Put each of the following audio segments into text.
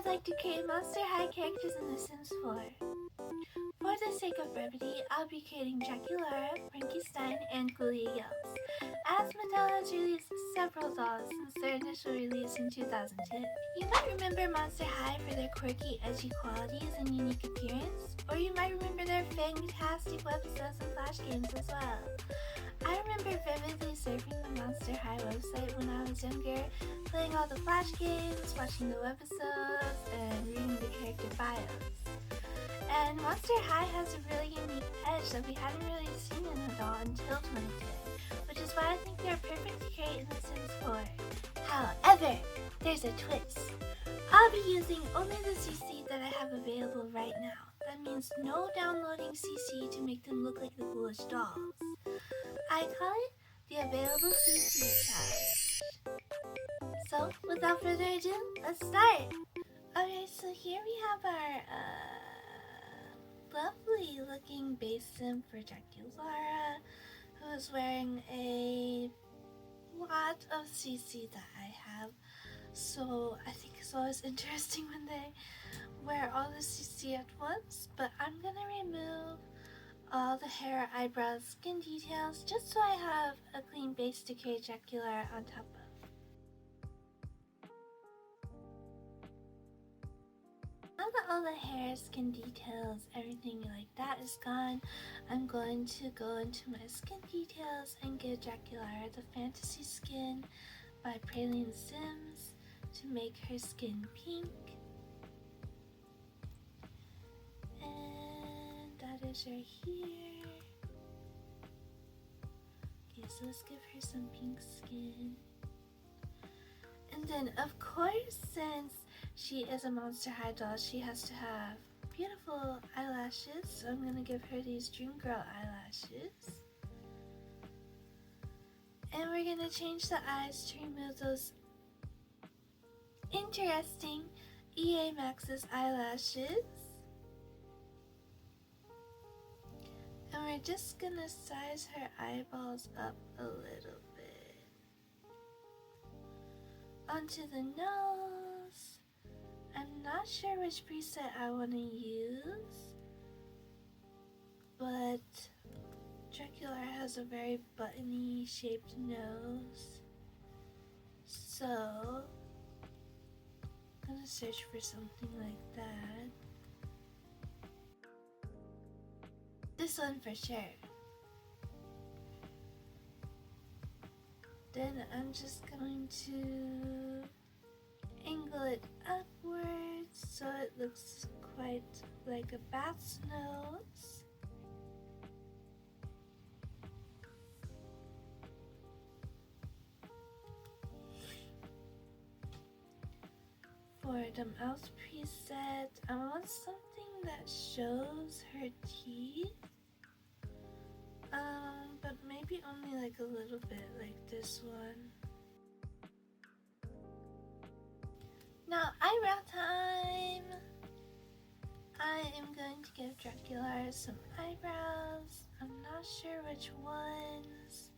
I'd like to create Monster High characters in The Sims 4. For the sake of brevity, I'll be creating Dracula, Frankenstein, and Ghoulia Yelps, as Mattel has released several dolls since their initial release in 2002. You might remember Monster High for their quirky, edgy qualities and unique appearance, or you might remember their fantastic webisodes and flash games as well. I remember vividly surfing the Monster High website when I was younger, playing all the flash games, watching the webisodes, and reading the character bios. And Monster High has a really unique edge that we hadn't really seen in a doll until 2010, which is why I think they're perfect to create in The Sims 4. However, there's a twist. I'll be using only the CC that I have available right now. That means no downloading CC to make them look like the ghoulish dolls. I call it the Available CC Challenge. So, without further ado, let's start! Okay, so here we have our lovely looking base sim for Dracula, who is wearing a lot of CC that I have. So I think it's always interesting when they wear all the CC at once, but I'm gonna remove all the hair, eyebrows, skin details, just so I have a clean base to create Dracula on top of. Now that all the hair, skin details, everything like that is gone, I'm going to go into my skin details and give Dracula the fantasy skin by Praline Sims to make her skin pink. And that is her here. Okay, so let's give her some pink skin. And then, of course, since she is a Monster High doll, she has to have beautiful eyelashes. So I'm gonna give her these Dream Girl eyelashes. And we're gonna change the eyes to remove those interesting EA Max's eyelashes. And we're just gonna size her eyeballs up a little bit. Onto the nose. I'm not sure which preset I want to use, but Dracula has a very buttony shaped nose, so I'm gonna search for something like that. This one for sure. Then I'm just going to angle it upwards so it looks quite like a bat's nose. For the mouth preset, I want something that shows her teeth. But maybe only like a little bit, like this one. Now, eyebrow time! I am going to give Dracula some eyebrows. I'm not sure which ones.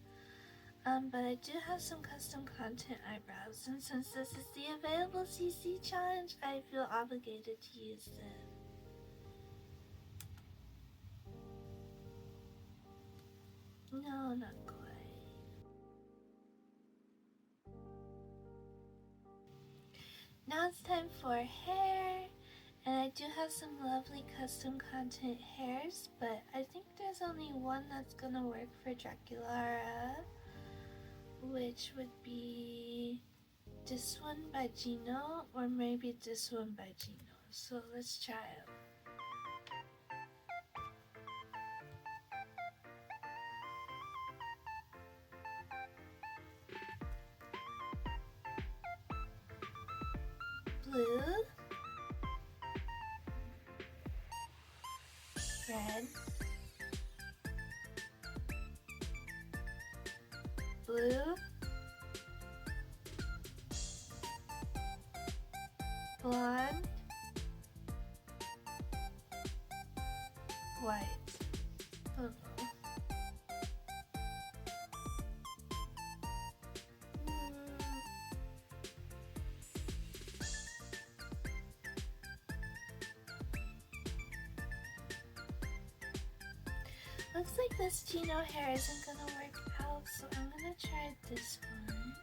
But I do have some custom content eyebrows, and since this is the Available CC Challenge, I feel obligated to use them. No, not quite. Now it's time for hair, and I do have some lovely custom content hairs, but I think there's only one that's gonna work for Dracula, which would be this one by Gino, or maybe this one by Gino. So let's try it. Blue, red, blue, blonde, white. Oh no. Looks like this Chino hair isn't gonna work out, so I'm gonna try this one.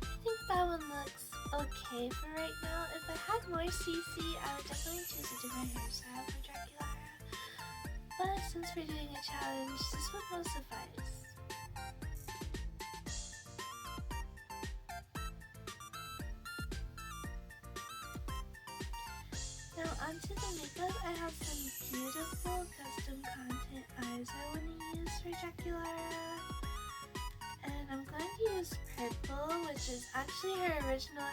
I think that one looks okay for right now. If I had more CC, I would definitely choose a different hairstyle for Dracula. But since we're doing a challenge, this one will suffice. Now onto the makeup, I have some beautiful custom content eyes I want to use for Dracula. And I'm going to use purple, which is actually her original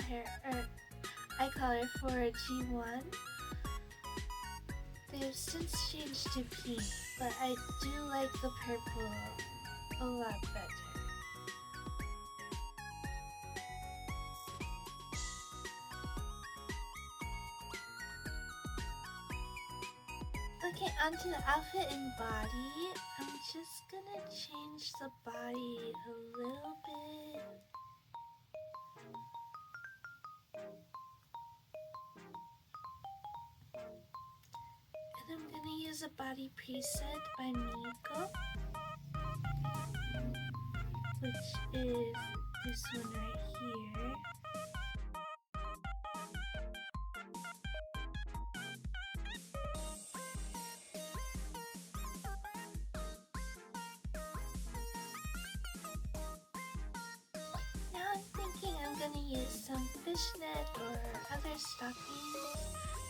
eye color for G1. They've since changed to pink, but I do like the purple a lot better. Okay, onto the outfit and body. I'm just gonna change the body a little bit. And I'm gonna use a body preset by Miko, which is this one right here. Now I'm thinking I'm gonna use some fishnet or other stockings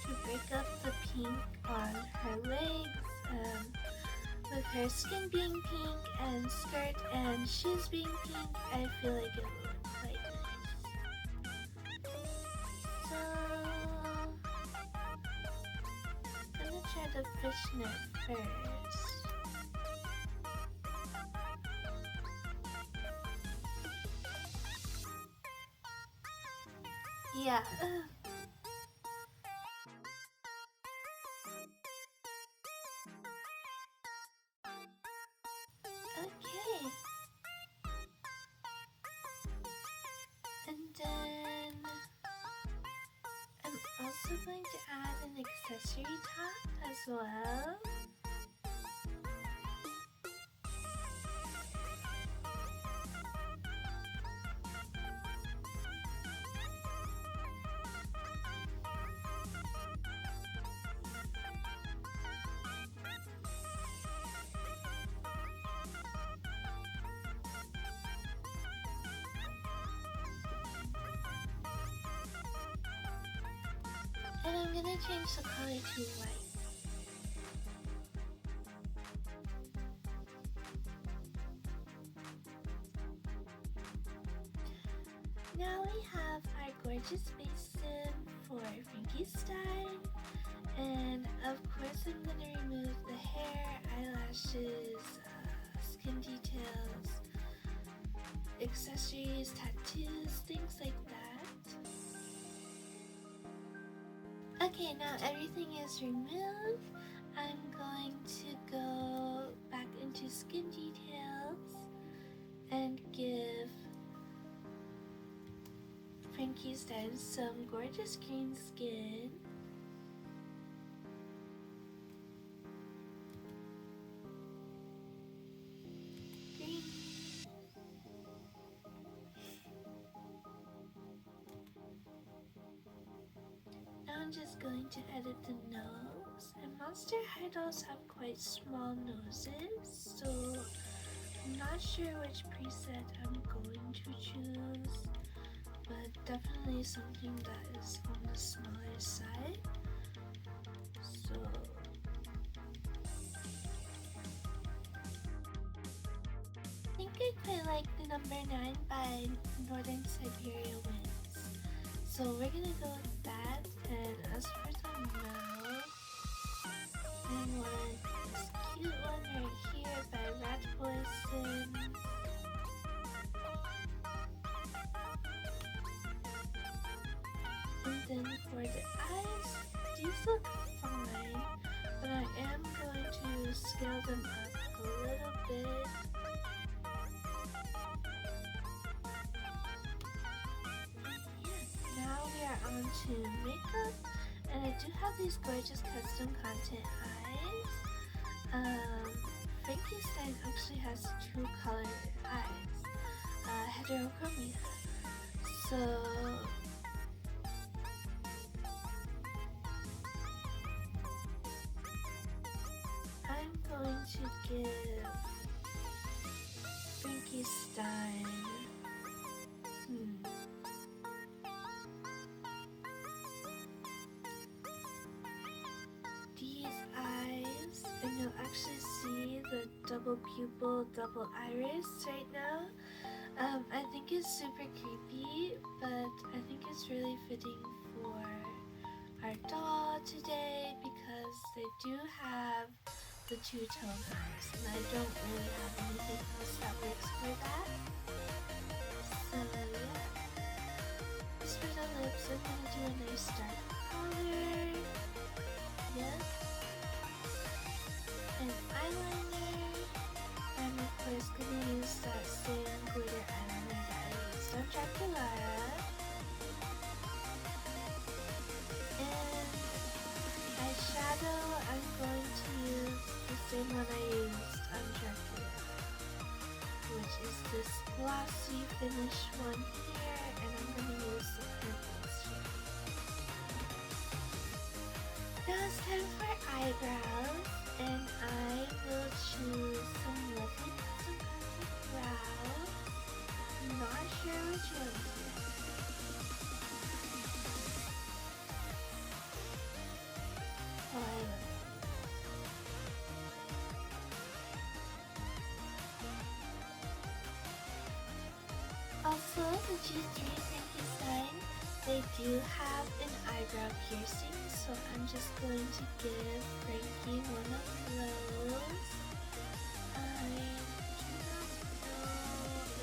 to break up the pink on her legs, with her skin being pink and skirt and shoes being pink. I feel like it will look quite nice. So I'm gonna try the fishnet first. Yeah. Okay. And then I'm also going to add an accessory top as well. And I'm gonna change the color to white. Now we have our gorgeous basin for Frankenstein. And of course I'm gonna remove the hair, eyelashes, skin details, accessories, tattoos, things like that. Okay, now everything is removed. I'm going to go back into skin details and give Frankenstein some gorgeous green skin. Green. Now I'm just going to edit the nose. And monster high dolls have quite small noses, so I'm not sure which preset I'm going to choose, but definitely something that is on the smaller side. So I think I quite like the number 9 by Northern Siberia Winds. So we're gonna go with that. And as for the mouth, I want this cute one right here by Rat Poison. And then for the eyes, these look fine, but I am going to scale them up a little bit. Yeah, now we are on to makeup, and I do have these gorgeous custom content eyes. Frankenstein actually has two colored eyes, heterochromia. So I'm going to give Frankenstein these eyes, and you'll actually see the double pupil, double iris right now. I think it's super creepy, but I think it's really fitting for our doll today because they do have the two-tone eyes, and I don't really have anything else that works for that. So yeah, as for the lips, I'm gonna do a nice dark color. Yes. And eyeliner. I'm of course gonna use that same glitter eyeliner that I used on Draculaura. And eyeshadow, I'm going to use the same one I used on Draculaura, which is this glossy finish one here, and I'm gonna use the purple shade. Now it's time for eyebrows, and I will choose some lovely custom content brows. I'm not sure which one yet. Oh, I love it. Also, the G3 Frankenstein, they do have an eyebrow piercing, so I'm just going to give Frankie one of those. I do not know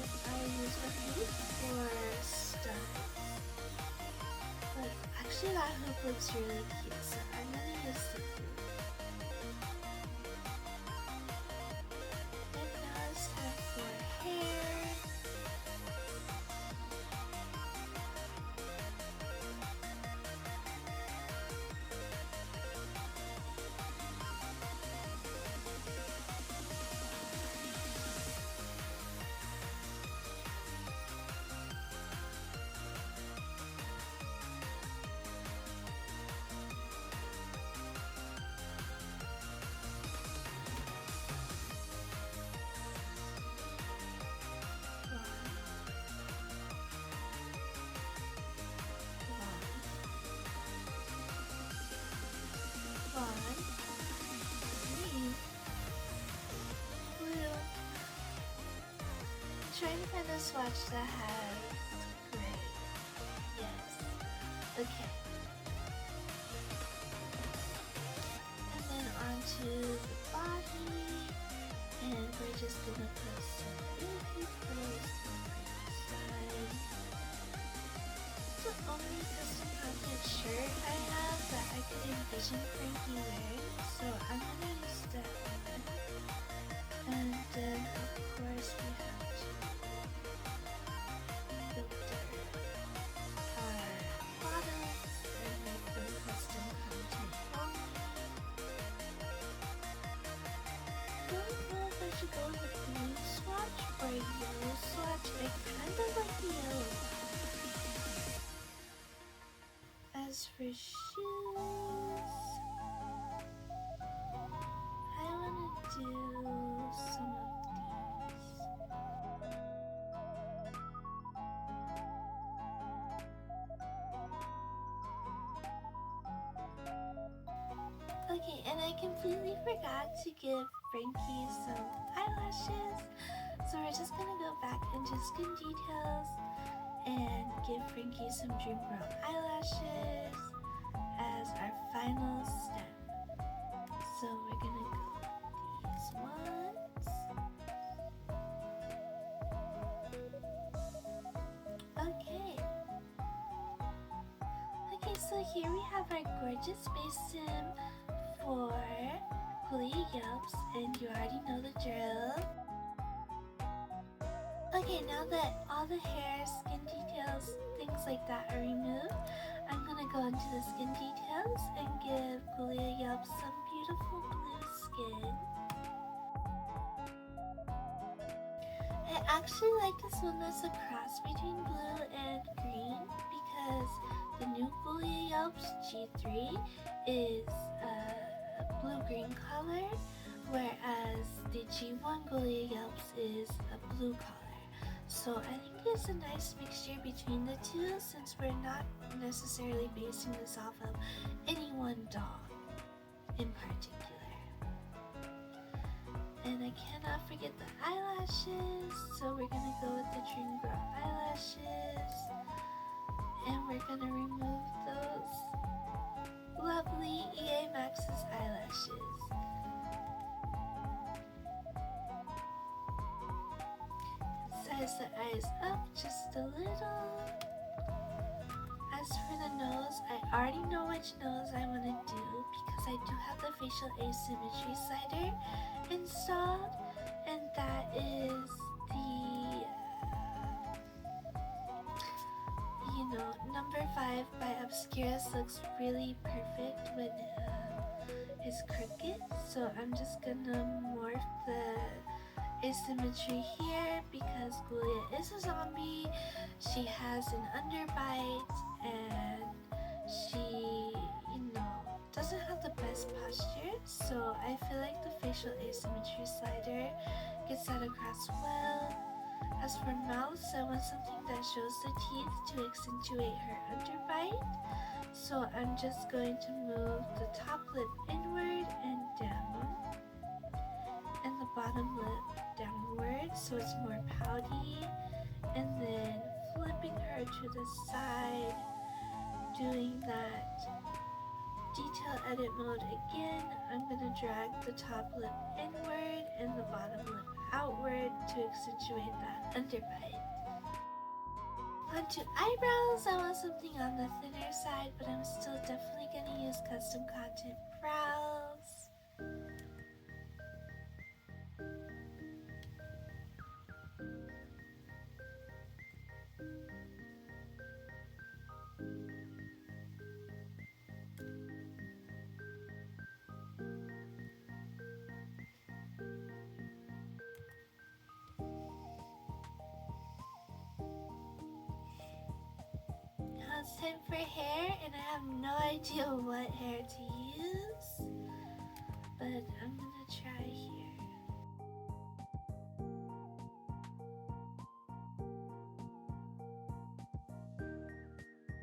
if I use a hoop or studs, but actually that hoop looks really cute, so I'm gonna use the hoop. And now it's time for hair. Trying to find a swatch that has gray. Yes. Okay. And then onto the body. And we're just gonna put some baby clothes on the side. It's the only custom content shirt I have that I could envision Frankie wearing, so I'm gonna use that one. And then of course we have to filter our bottoms and make them custom content only. Don't know if I should go with a blue swatch or a yellow swatch. I kind of like the yellow. As for shoes, I want to do some of these. Okay, and I completely forgot to give Frankie some eyelashes, so we're just gonna go back into skin details and give Frankie some dream brown eyelashes as our final step. So we're gonna go with these ones. Okay. Okay, so here we have our gorgeous base sim for Coolie Yelps, and you already know the drill. Okay, now that all the hair, skin details, things like that are removed, I'm gonna go into the skin details and give Coolie Yelps some beautiful blue skin. I actually like this one that's a cross between blue and green because the new Coolie Yelps G3 is a blue-green color, whereas the G1 Coolie Yelps is a blue color. So I think it's a nice mixture between the two since we're not necessarily basing this off of any one dog in particular. And I cannot forget the eyelashes, so we're gonna go with the Dream Girl eyelashes, and we're gonna remove those lovely EA Max's eyelashes. Size the eyes up just a little. As for the nose, I already know which nose I want to do because I do have the facial asymmetry slider installed, and that is the number 5 by Obscurus. Looks really perfect when it's crooked, so I'm just gonna morph the asymmetry here because Gulia is a zombie. She has an underbite and she, doesn't have the best posture, so I feel like the facial asymmetry slider gets that across well. As for mouth, I want something that shows the teeth to accentuate her underbite, so I'm just going to move the top lip inward and down, and the bottom lip downward so it's more pouty, and then flipping her to the side, doing that detail edit mode again. I'm going to drag the top lip inward and the bottom lip outward to accentuate that underbite. Onto eyebrows, I want something on the thinner side, but I'm still definitely going to use custom content brows. Now it's time for hair, and I have no idea what hair to use, but I'm gonna try here.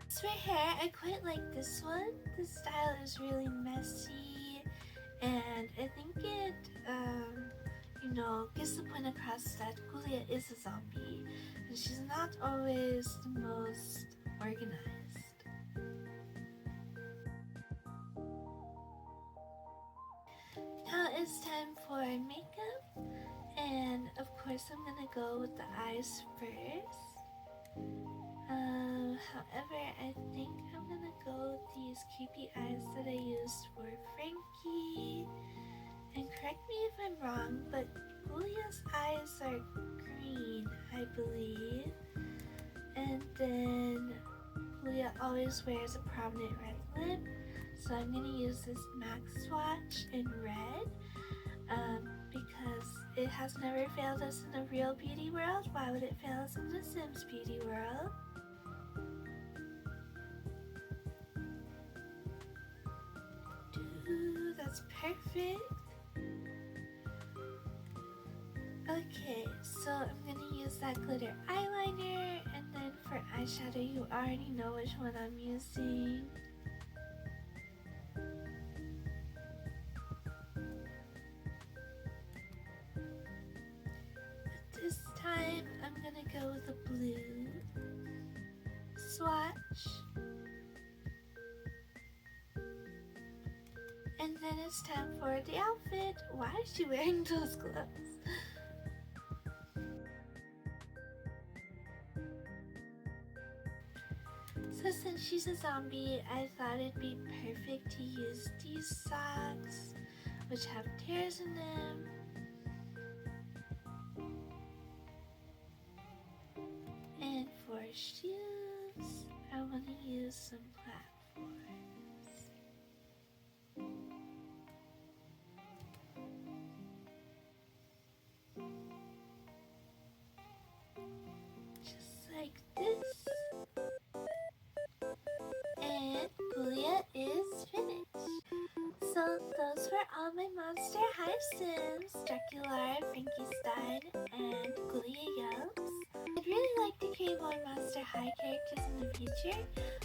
As for hair, I quite like this one. The style is really messy, and I think it, gets the point across that Gulia is a zombie, and she's not always the most organized. Now it's time for makeup, and of course I'm gonna go with the eyes first. However, I think I'm gonna go with these creepy eyes that I used for Frankie. And correct me if I'm wrong, but Julia's eyes are green, I believe. And then Julia always wears a prominent red lip, so I'm gonna use this MAC swatch in red because it has never failed us in the real beauty world. Why would it fail us in the Sims beauty world? That's perfect. Okay, so I'm gonna use that glitter eyeliner, and then for eyeshadow, you already know which one I'm using. But this time, I'm gonna go with a blue swatch. And then it's time for the outfit. Why is she wearing those gloves? So So since she's a zombie, I thought it'd be perfect to use these socks, which have tears in them. And for shoes, I want to use some platforms. Just like this. And Julia is finished. So those were all my Monster High Sims, Dracula, Frankenstein, and Julia Yelps. I'd really like to create more Monster High characters in the future,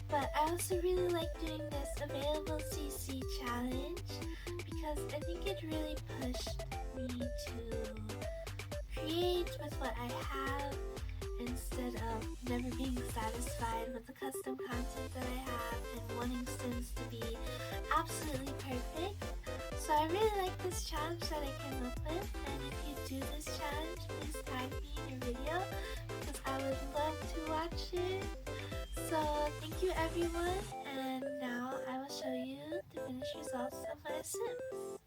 but I also really like doing this available CC challenge because I think it really pushed me to create with what I have instead of never being satisfied with the custom content that I have and wanting Sims to be absolutely perfect. So I really like this challenge that I came up with, and if you do this challenge, please tag me in your video because I would love to watch it. So thank you everyone, and now I will show you the finished results of my Sims.